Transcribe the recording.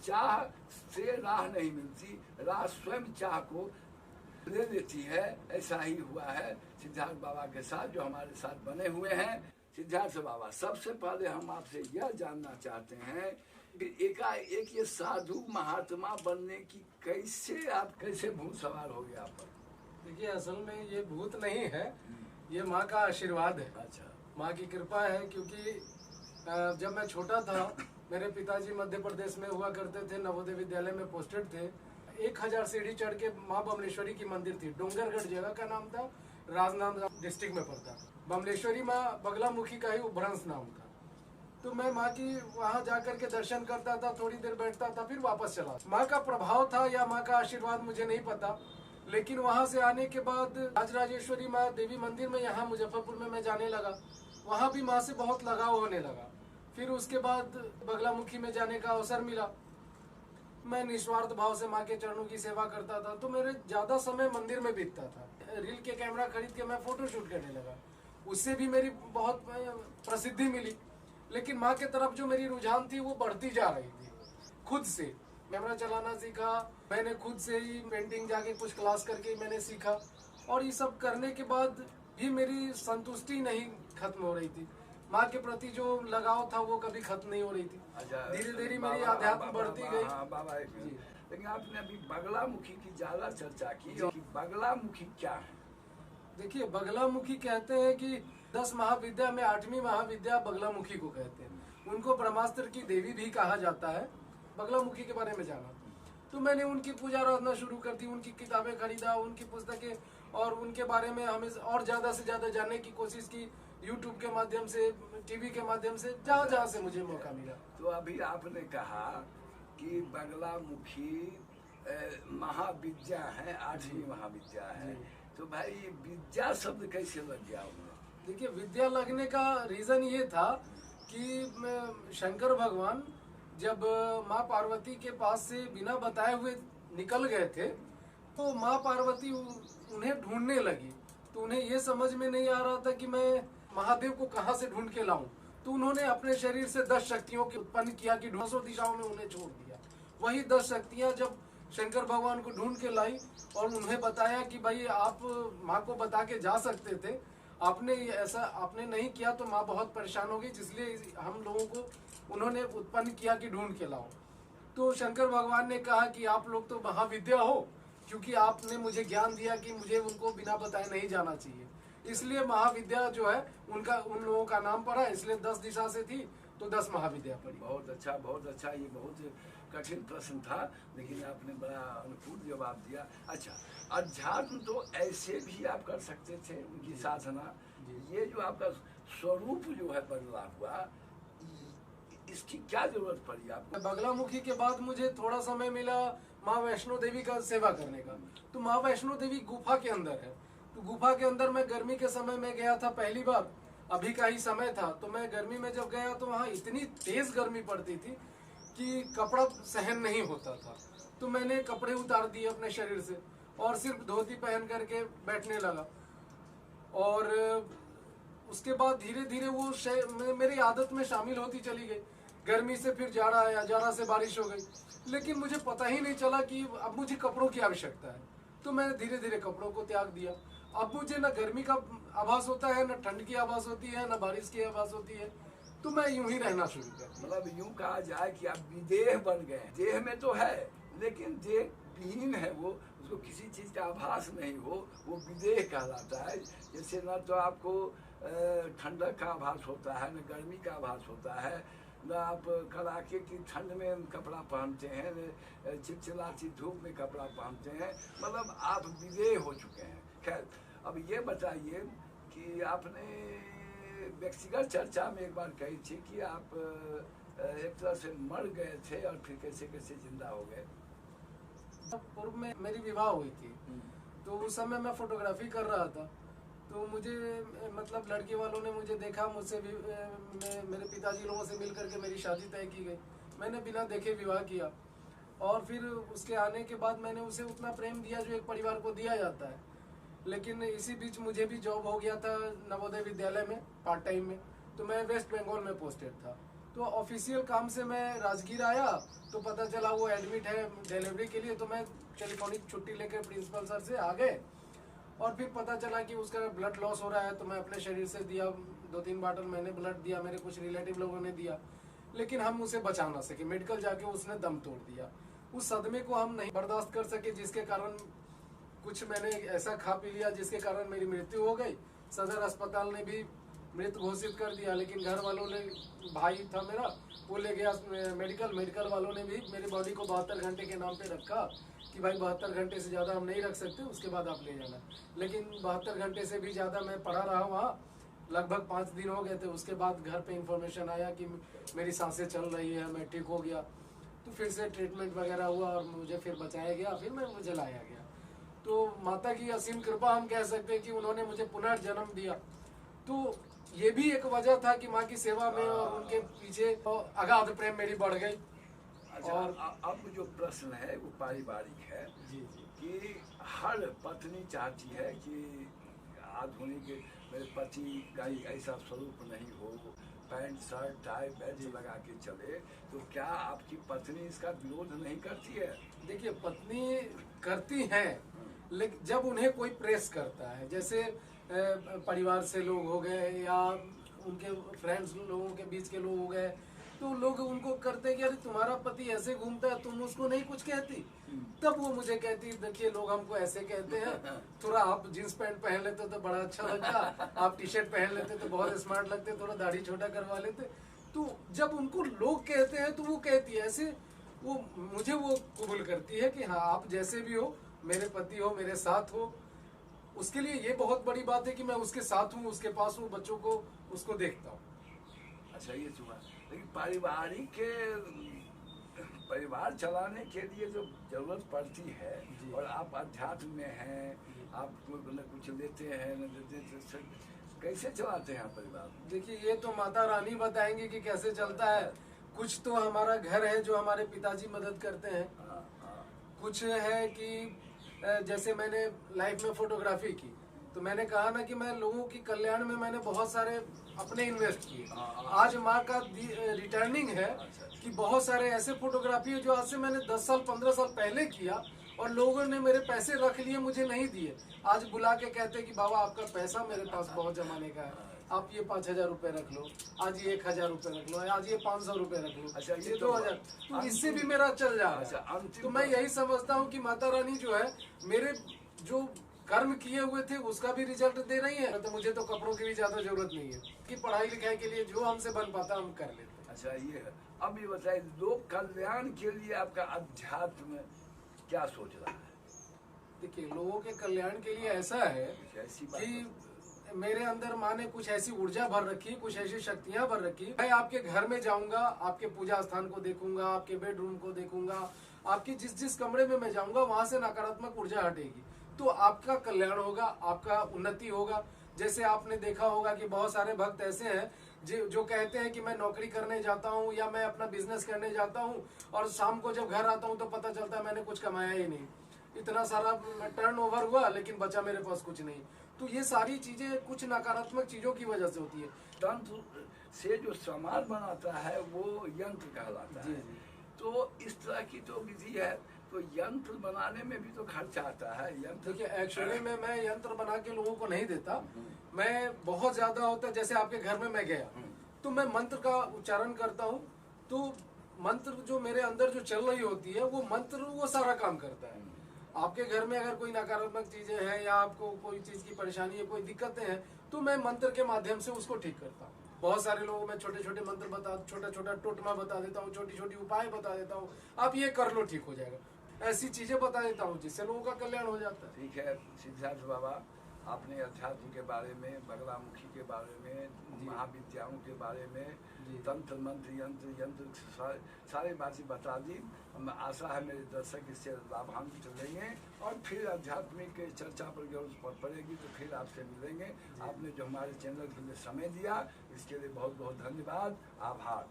चाह से राह नहीं मिलती, राह स्वयं चाह को ले लेती है। ऐसा ही हुआ है सिद्धार्थ बाबा के साथ, जो हमारे साथ बने हुए हैं। सिद्धार्थ बाबा, सबसे पहले हम आपसे यह जानना चाहते हैं कि एकाएक ये साधु महात्मा बनने की कैसे भूत सवार हो गया आप पर? देखिए, असल में ये भूत नहीं है, ये माँ का आशीर्वाद है। अच्छा, माँ की कृपा है, क्योंकि जब मैं छोटा था, मेरे पिताजी मध्य प्रदेश में हुआ करते थे, नवोदय विद्यालय में पोस्टेड थे। 1000 सीढ़ी चढ़ के माँ बमलेश्वरी की मंदिर थी, डोंगरगढ़ जगह का नाम था, राजनांदगांव डिस्ट्रिक्ट में पड़ता। बमलेश्वरी माँ बगलामुखी का ही उभ्रंश नाम था। तो मैं माँ की वहाँ जाकर के दर्शन करता था, थोड़ी देर बैठता था, फिर वापस चला। माँ का प्रभाव था या माँ का आशीर्वाद मुझे नहीं पता, लेकिन वहाँ से आने के बाद राजराजेश्वरी माँ देवी मंदिर में यहाँ मुजफ्फरपुर में मैं जाने लगा। वहाँ भी माँ से बहुत लगाव होने लगा। फिर उसके बाद बगलामुखी में जाने का अवसर मिला। मैं निस्वार्थ भाव से माँ के चरणों की सेवा करता था, तो मेरे ज्यादा समय मंदिर में बीतता था। रील के कैमरा खरीद के मैं फोटो शूट करने लगा, उससे भी मेरी बहुत प्रसिद्धि मिली। लेकिन माँ के तरफ जो मेरी रुझान थी वो बढ़ती जा रही थी। खुद से कैमरा चलाना सीखा मैंने, खुद से ही पेंटिंग जाके कुछ क्लास करके मैंने सीखा, और ये सब करने के बाद भी मेरी संतुष्टि नहीं खत्म हो रही थी। माँ के प्रति जो लगाव था वो कभी खत्म नहीं हो रही थी। धीरे धीरे मेरी आध्यात्म बढ़ती गई। बाबा, लेकिन आपने अभी बगलामुखी की ज्यादा चर्चा की, बगलामुखी क्या है? देखिए, बगलामुखी कहते हैं कि 10 महाविद्या में 8वीं महाविद्या बगलामुखी को कहते हैं। उनको ब्रह्मास्त्र की देवी भी कहा जाता है। बगलामुखी के बारे में जाना, तो मैंने उनकी पूजा आराधना शुरू कर दी, उनकी किताबें खरीदा, उनकी पुस्तकें, और उनके बारे में हमें और ज्यादा से ज्यादा जानने की कोशिश की, यूट्यूब के माध्यम से, टीवी के माध्यम से, जहाँ से मुझे मौका मिला। तो अभी आपने कहा कि बगलामुखी महाविद्या है, 8वीं महाविद्या है, तो भाई विद्या शब्द कैसे लग गया उन्हें? देखिए, विद्या लगने का रीजन ये था कि शंकर भगवान जब माँ पार्वती के पास से बिना बताए हुए निकल गए थे, तो माँ पार्वती उन्हें ढूंढने लगी। तो उन्हें ये समझ में नहीं आ रहा था कि मैं महादेव को कहाँ से ढूंढ के लाऊं। तो उन्होंने अपने शरीर से 10 शक्तियों की उत्पन्न किया कि 200 दिशाओं में उन्हें छोड़ दिया। वही 10 शक्तियां जब शंकर भगवान को ढूंढ के लाई और उन्हें बताया कि भाई आप माँ को बता के जा सकते थे, आपने ऐसा आपने नहीं किया तो माँ बहुत परेशान हो गई, इसलिए हम लोगों को उन्होंने उत्पन्न किया कि ढूंढ के लाओ। तो शंकर भगवान ने कहा कि आप लोग तो महाविद्या हो, क्योंकि आपने मुझे ज्ञान दिया कि मुझे उनको बिना बताए नहीं जाना चाहिए, इसलिए महाविद्या जो है उनका उन लोगों का नाम पड़ा। इसलिए 10 दिशा से थी तो 10 महाविद्या पड़ी। बहुत अच्छा, बहुत अच्छा। ये बहुत कठिन प्रश्न था, लेकिन आपने बड़ा अनुकूल जवाब दिया। अच्छा, अध्यात्म तो ऐसे भी आप कर सकते थे, उनकी साधना। ये जो आपका स्वरूप जो है बदला हुआ, इसकी क्या जरूरत पड़ी आपको? बगलामुखी के बाद मुझे थोड़ा समय मिला माँ वैष्णो देवी का सेवा करने का। तो माँ वैष्णो देवी गुफा के अंदर है, तो गुफा के अंदर मैं गर्मी के समय में गया था पहली बार, अभी का ही समय था। तो मैं गर्मी में जब गया तो वहाँ इतनी तेज गर्मी पड़ती थी कि कपड़ा सहन नहीं होता था। तो मैंने कपड़े उतार दिए अपने शरीर से और सिर्फ धोती पहन करके बैठने लगा। और उसके बाद धीरे धीरे वो मेरी आदत में शामिल होती चली गई। गर्मी से फिर जाड़ा आया, जाड़ा से बारिश हो गई, लेकिन मुझे पता ही नहीं चला कि अब मुझे कपड़ों की आवश्यकता है। तो मैंने धीरे धीरे कपड़ों को त्याग दिया। अब मुझे न गर्मी का आभास होता है, न ठंड की आभास होती है, न बारिश की आभास होती है। तो मैं यूं ही रहना शुरू कर दिया। मतलब यूं कहा जाए कि आप विदेह बन गए। देह में तो है, लेकिन देह विहीन है, वो उसको किसी चीज का आभास नहीं हो, वो विदेह कहलाता है। जैसे न तो आपको ठंडक का आभास होता है, न गर्मी का आभास होता है, न आप कड़ाके की ठंड में कपड़ा पहनते हैं, न चिलचिलाती धूप में कपड़ा पहनते हैं। मतलब आप विदेह हो चुके हैं। खैर, अब ये बताइए कि आपने व्यक्तिगत चर्चा में एक बार कही थी कि आप एक तरह से मर गए थे और फिर कैसे कैसे जिंदा हो गए। पूर्व में मेरी विवाह हुई थी, तो उस समय मैं फोटोग्राफी कर रहा था। तो मुझे मतलब लड़की वालों ने मुझे देखा, मुझसे भी मेरे पिताजी लोगों से मिल करके मेरी शादी तय की गई। मैंने बिना देखे विवाह किया और फिर उसके आने के बाद मैंने उसे उतना प्रेम दिया जो एक परिवार को दिया जाता है। लेकिन इसी बीच मुझे भी जॉब हो गया था नवोदय विद्यालय में पार्ट टाइम में। तो मैं वेस्ट बंगाल में पोस्टेड था। तो ऑफिशियल काम से मैं राजगीर आया तो पता चला वो एडमिट है डिलीवरी के लिए, तो मैं टेलीफोनिक छुट्टी लेकर प्रिंसिपल सर से आ गए। और फिर पता चला कि उसका ब्लड लॉस हो रहा है, तो मैं अपने शरीर से दिया 2-3 बॉटल मैंने ब्लड दिया, मेरे कुछ रिलेटिव लोगों ने दिया, लेकिन हम उसे बचा ना सके। मेडिकल जाके उसने दम तोड़ दिया। उस सदमे को हम नहीं बर्दाश्त कर सके, जिसके कारण कुछ मैंने ऐसा खा पी लिया जिसके कारण मेरी मृत्यु हो गई। सदर अस्पताल ने भी मृत घोषित कर दिया, लेकिन घर वालों ने, भाई था मेरा, वो ले गया मेडिकल वालों ने भी मेरी बॉडी को 72 घंटे के नाम पे रखा कि भाई 72 घंटे से ज़्यादा हम नहीं रख सकते, उसके बाद आप ले जाना। लेकिन 72 घंटे से भी ज़्यादा मैं पड़ा रहा वहाँ, लगभग 5 दिन हो गए थे। उसके बाद घर पे इंफॉर्मेशन आया कि मेरी सांसें चल रही है, मैं ठीक हो गया। तो फिर से ट्रीटमेंट वगैरह हुआ और मुझे फिर बचाया गया, फिर मुझे लाया गया। तो माता की असीम कृपा हम कह सकते हैं कि उन्होंने मुझे पुनर्जन्म दिया। तो ये भी एक वजह था कि माँ की सेवा में और उनके पीछे अगाध प्रेम मेरी बढ़ गई। अच्छा, और अब जो प्रश्न है वो पारिवारिक है जी कि हर पत्नी चाहती है कि आधुनिक मेरे पति का ही ऐसा स्वरूप नहीं हो, पैंट शर्ट टाई बेल्ट लगा के चले, तो क्या आपकी पत्नी इसका विरोध नहीं करती है? देखिए, पत्नी करती हैं, लेकिन जब उन्हें कोई प्रेस करता है, जैसे परिवार से लोग हो गए या उनके फ्रेंड्स लोगों के बीच के लोग हो गए, तो लोग उनको करते हैं कि अरे तुम्हारा पति ऐसे घूमता है, तुम उसको नहीं कुछ कहती। तब वो मुझे कहती, देखिए लोग हमको ऐसे कहते हैं, थोड़ा आप जींस पैंट पहन लेते तो बड़ा अच्छा लगता, आप टी शर्ट पहन लेते तो बहुत स्मार्ट लगते, थोड़ा दाढ़ी छोटा करवा लेते। तो जब उनको लोग कहते हैं तो वो कहती है ऐसे, वो मुझे वो कबूल करती है कि हाँ आप जैसे भी हो, मेरे पति हो, मेरे साथ हो। उसके लिए ये बहुत बड़ी बात है कि मैं उसके साथ हूँ, उसके पास हूँ, बच्चों को उसको देखता हूँ। अच्छा, ये चुना, लेकिन पारिवारिक परिवार चलाने के लिए जो जरूरत पड़ती है, और आप अध्यात्म में हैं, आप न कुछ लेते हैं न देते, तो कैसे चलाते हैं आप परिवार? देखिए, ये तो माता रानी बताएंगे कि कैसे चलता है। कुछ तो हमारा घर है जो हमारे पिताजी मदद करते हैं, कुछ है कि जैसे मैंने लाइफ में फोटोग्राफी की, तो मैंने कहा ना कि मैं लोगों की कल्याण में मैंने बहुत सारे अपने इन्वेस्ट किए। आज माँ का रिटर्निंग है कि बहुत सारे ऐसे फोटोग्राफी है जो आज से मैंने 10 साल 15 साल पहले किया, और लोगों ने मेरे पैसे रख लिए, मुझे नहीं दिए। आज बुला के कहते कि बाबा आपका पैसा मेरे पास बहुत जमाने का है, आप ये 5,000 रुपए रख लो, आज ये 1,000 रुपए रख लो, आज ये 500 रुपए रख लो, अच्छा, ये 2,000, तो इससे भी मेरा चल जा रहा है। अच्छा, तो मैं यही समझता हूँ कि माता रानी जो है, मेरे जो कर्म किए हुए थे उसका भी रिजल्ट दे रही है। तो मुझे तो कपड़ों की भी ज्यादा जरूरत नहीं है कि पढ़ाई लिखाई के लिए जो हमसे बन पाता हम कर लेते हैं। अच्छा, ये है। अब ये बताइए, लोक कल्याण के लिए आपका अध्यात्म क्या सोच रहा है? देखिए, लोगों के कल्याण के लिए ऐसा है कि मेरे अंदर माँ ने कुछ ऐसी ऊर्जा भर रखी, कुछ ऐसी शक्तियां भर रखी। मैं आपके घर में जाऊंगा, आपके पूजा स्थान को देखूंगा, आपके बेडरूम को देखूंगा, आपके जिस जिस कमरे में मैं जाऊंगा वहां से नकारात्मक ऊर्जा हटेगी, तो आपका कल्याण होगा, आपका उन्नति होगा। जैसे आपने देखा होगा कि बहुत सारे भक्त ऐसे हैं जो कहते हैं कि मैं नौकरी करने जाता हूँ या मैं अपना बिजनेस करने जाता हूँ, और शाम को जब घर आता हूँ तो पता चलता है मैंने कुछ कमाया ही नहीं, इतना सारा टर्नओवर हुआ लेकिन बचा मेरे पास कुछ नहीं। तो ये सारी चीजें कुछ नकारात्मक चीजों की वजह से होती है। तंत्र से जो समाज बनाता है वो यंत्र कहलाता है। तो इस तरह की तो विधि है, तो यंत्र बनाने में भी तो खर्चा आता है। यंत्र, देखिए, एक्चुअली में मैं यंत्र बना के लोगों को नहीं देता, मैं बहुत ज्यादा होता है, जैसे आपके घर में मैं गया तो मैं मंत्र का उच्चारण करता हूँ, तो मंत्र जो मेरे अंदर जो चल रही होती है वो मंत्र वो सारा काम करता है। आपके घर में अगर कोई नकारात्मक चीजें हैं या आपको कोई चीज की परेशानी है, कोई दिक्कतें हैं, तो मैं मंत्र के माध्यम से उसको ठीक करता हूँ। बहुत सारे लोगों में छोटे छोटे मंत्र बता, छोटा छोटा टोटमा बता देता हूँ, छोटी छोटी उपाय बता देता हूँ, आप ये कर लो ठीक हो जाएगा, ऐसी चीजें बता देता हूँ जिससे लोगों का कल्याण हो जाता है। ठीक है सिद्धार्थ बाबा, आपने अध्यात्म के बारे में, बगलामुखी के बारे में, महाविद्याओं के बारे में, तंत्र मंत्र यंत्र सारी बातें बता दी। आशा है मेरे दर्शक इससे लाभान्वित लेंगे, और फिर आध्यात्मिक चर्चा पर जरूरत पड़ेगी तो फिर आपसे मिलेंगे। आपने जो हमारे चैनल के लिए समय दिया इसके लिए बहुत बहुत धन्यवाद, आभार।